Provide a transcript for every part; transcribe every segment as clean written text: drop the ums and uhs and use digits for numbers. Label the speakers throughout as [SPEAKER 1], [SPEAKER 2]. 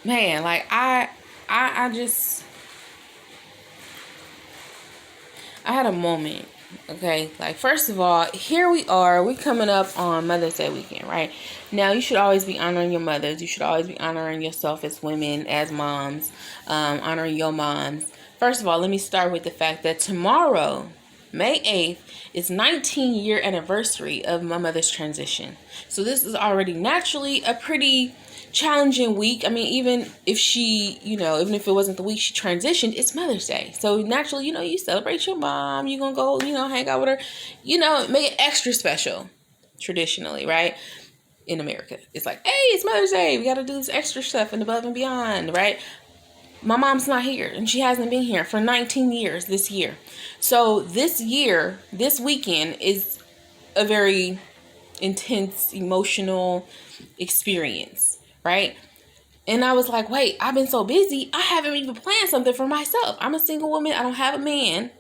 [SPEAKER 1] man, like I just I had a moment. Okay, like first of all, here we are. We coming up on Mother's Day weekend, right? Now you should always be honoring your mothers. You should always be honoring yourself as women, as moms, honoring your moms. First of all, let me start with the fact that tomorrow, May 8th, is 19-year anniversary of my mother's transition. So this is already naturally a pretty challenging week. I mean, even if she, even if it wasn't the week she transitioned, it's Mother's Day. So naturally, you celebrate your mom. You're going to go, hang out with her, make it extra special traditionally, right? In America, it's like, hey, it's Mother's Day. We got to do this extra stuff and above and beyond, right? My mom's not here, and she hasn't been here for 19 years this year. So this weekend is a very intense, emotional experience, right? And I was like, wait, I've been so busy, I haven't even planned something for myself. I'm a single woman. I don't have a man,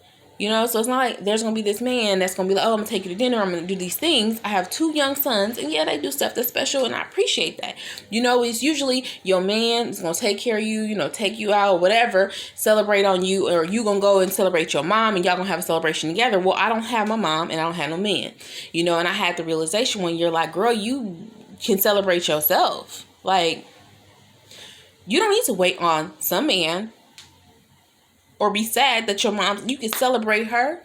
[SPEAKER 1] so it's not like there's going to be this man that's going to be like, oh, I'm going to take you to dinner. I'm going to do these things. I have 2 young sons, and yeah, they do stuff that's special, and I appreciate that. It's usually your man is going to take care of you, take you out or whatever, celebrate on you, or you going to go and celebrate your mom, and y'all going to have a celebration together. Well, I don't have my mom, and I don't have no man, and I had the realization when you're like, girl, you can celebrate yourself. Like, you don't need to wait on some man or be sad that your mom, you can celebrate her,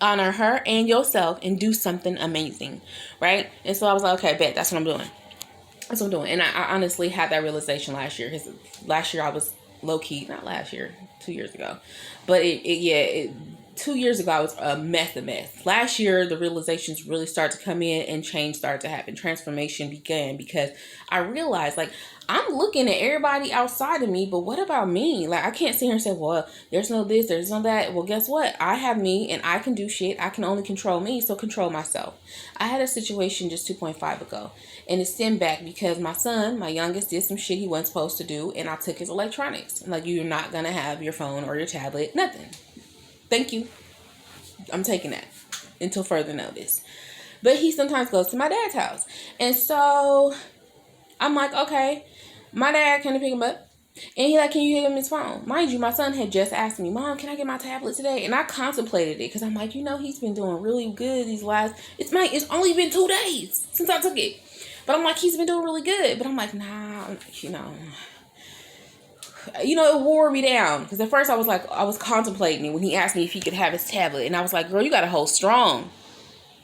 [SPEAKER 1] honor her and yourself, and do something amazing, right? And so I was like, okay, bet, that's what I'm doing. That's what I'm doing. And I honestly had that realization last year. Because last year I was low-key, not last year, 2 years ago. But 2 years ago, I was a mess. Last year, the realizations really started to come in and change started to happen. Transformation began because I realized, like, I'm looking at everybody outside of me, but what about me? Like, I can't sit here and say, well, there's no this, there's no that. Well, guess what? I have me, and I can do shit. I can only control me, so control myself. I had a situation just 2.5 ago, and it stemmed back because my son, my youngest, did some shit he wasn't supposed to do, and I took his electronics. Like, you're not going to have your phone or your tablet, nothing. Thank you. I'm taking that until further notice. But he sometimes goes to my dad's house. And so I'm like, okay, my dad can pick him up. And he like, can you give him his phone? Mind you, my son had just asked me, Mom, can I get my tablet today? And I contemplated it because I'm like, he's been doing really good these last, it's only been 2 days since I took it. But I'm like, he's been doing really good. But I'm like, nah, it wore me down because at first I was contemplating it when he asked me if he could have his tablet, and I was like, girl, you gotta hold strong.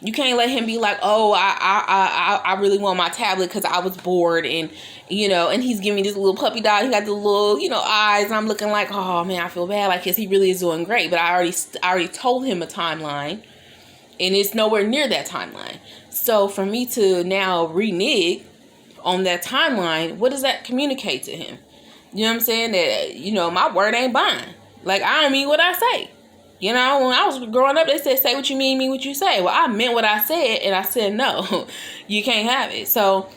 [SPEAKER 1] You can't let him be like, oh, I really want my tablet because I was bored, and and he's giving me this little puppy dog. He got the little eyes, and I'm looking like, oh man, I feel bad, like, cause he really is doing great, but I already told him a timeline, and it's nowhere near that timeline. So for me to now renege on that timeline, what does that communicate to him? You know what I'm saying? That, my word ain't bond. Like, I don't mean what I say. When I was growing up, they said, say what you mean what you say. Well, I meant what I said, and I said, no, you can't have it. So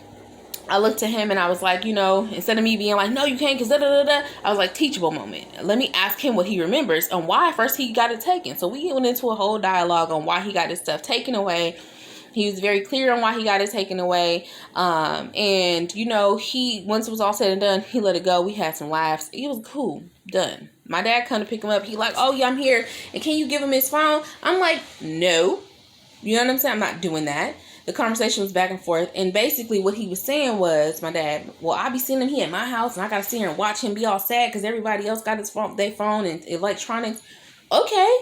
[SPEAKER 1] I looked at him, and I was like, instead of me being like, no, you can't, because da-da-da-da, I was like, teachable moment. Let me ask him what he remembers and why first he got it taken. So we went into a whole dialogue on why he got his stuff taken away. He was very clear on why he got it taken away. And, he, once it was all said and done, he let it go. We had some laughs. It was cool. Done. My dad come to pick him up. He like, oh, yeah, I'm here. And can you give him his phone? I'm like, no. You know what I'm saying? I'm not doing that. The conversation was back and forth. And basically what he was saying was, my dad, well, I be seeing him here at my house, and I got to sit here and watch him be all sad because everybody else got their phone and electronics. Okay.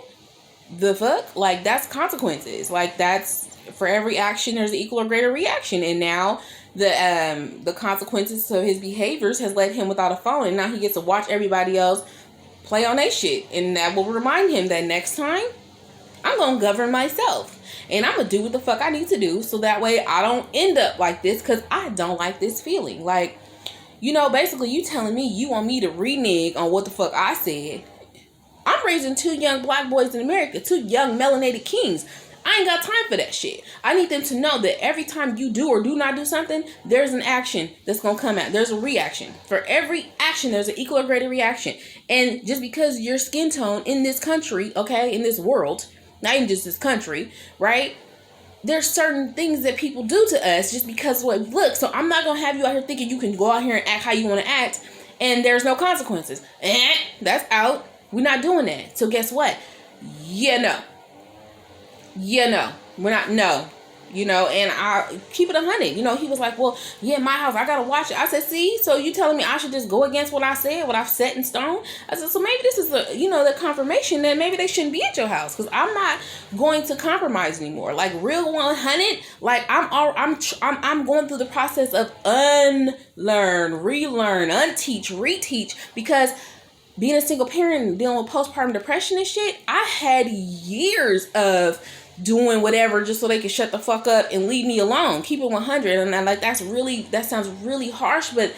[SPEAKER 1] The fuck? Like, that's consequences. Like, that's... For every action, there's an equal or greater reaction. And now the consequences of his behaviors has led him without a phone. And now he gets to watch everybody else play on their shit. And that will remind him that next time, I'm going to govern myself. And I'm going to do what the fuck I need to do. So that way I don't end up like this. Because I don't like this feeling. Like, basically you telling me you want me to renege on what the fuck I said. I'm raising 2 young black boys in America. 2 young melanated kings. I ain't got time for that shit. I need them to know that every time you do or do not do something, there's an action that's going to come out. There's a reaction. For every action, there's an equal or greater reaction. And just because your skin tone in this country, okay, in this world, not even just this country, right? There's certain things that people do to us just because of what we look. So I'm not going to have you out here thinking you can go out here and act how you want to act and there's no consequences. That's out. We're not doing that. So guess what? No. No. We're not. No. And I keep it 100. He was like, well, yeah, my house, I gotta watch it. I said, see, so you telling me I should just go against what I said, what I've set in stone? I said, so maybe this is the confirmation that maybe they shouldn't be at your house, because I'm not going to compromise anymore. Like real 100. Like I'm going through the process of unlearn, relearn, unteach, reteach, because being a single parent and dealing with postpartum depression and shit, I had years of doing whatever just so they could shut the fuck up and leave me alone. Keep it 100. And I'm like, that sounds really harsh, but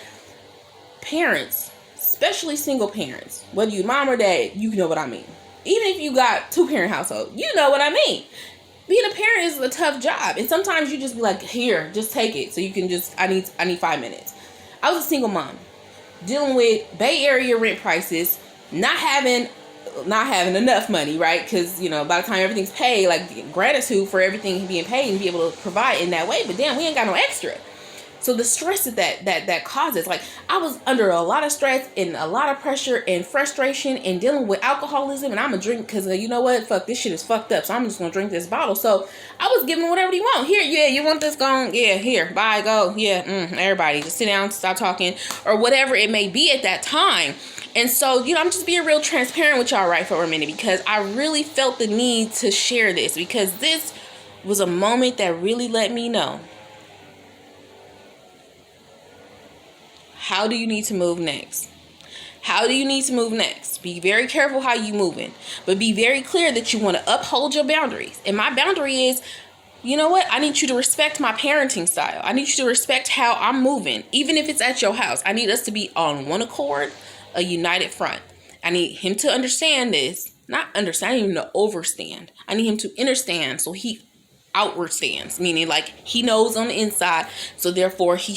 [SPEAKER 1] parents, especially single parents, whether you mom or dad, you know what I mean. Even if you got 2-parent household, you know what I mean. Being a parent is a tough job. And sometimes you just be like, here, just take it. So you can I need 5 minutes. I was a single mom dealing with Bay Area rent prices, not having enough money, right? Because by the time everything's paid, like gratitude for everything being paid and be able to provide in that way, but damn, we ain't got no extra. So the stress that causes, like I was under a lot of stress and a lot of pressure and frustration and dealing with alcoholism, and I'm a drink because you know what, fuck, this shit is fucked up, so I'm just gonna drink this bottle. So I was giving whatever you want. Here, yeah, you want this, gone, yeah, here, bye, go, yeah, everybody just sit down, stop talking, or whatever it may be at that time. And so, I'm just being real transparent with y'all right for a minute, because I really felt the need to share this, because this was a moment that really let me know, how do you need to move next? How do you need to move next? Be very careful how you moving, but be very clear that you want to uphold your boundaries. And my boundary is, you know what? I need you to respect my parenting style. I need you to respect how I'm moving, even if it's at your house. I need us to be on one accord, a united front. I need him to understand this, not understand, I need him to overstand. I need him to understand, so he outward stands, meaning like he knows on the inside, so therefore he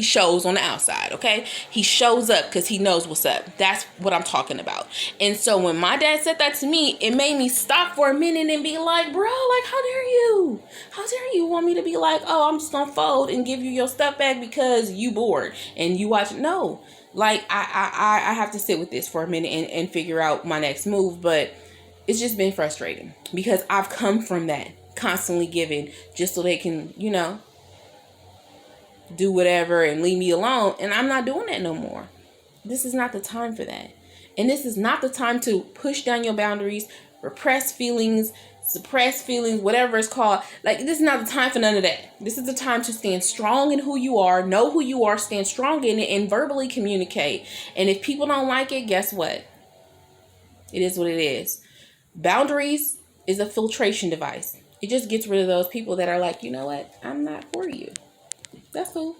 [SPEAKER 1] shows on the outside. Okay, he shows up because he knows what's up. That's what I'm talking about. And so when my dad said that to me, it made me stop for a minute and be like, bro, like how dare you want me to be like, oh, I'm just gonna fold and give you your stuff back because you bored and you watch. No, like I have to sit with this for a minute and figure out my next move. But it's just been frustrating because I've come from that, constantly giving just so they can, do whatever and leave me alone. And I'm not doing that no more. This is not the time for that. And this is not the time to push down your boundaries, repress feelings, suppress feelings, whatever it's called. Like, this is not the time for none of that. This is the time to stand strong in who you are, know who you are, stand strong in it, and verbally communicate. And if people don't like it, guess what? It is what it is. Boundaries is a filtration device. It just gets rid of those people that are like, you know what? I'm not for you. That's cool.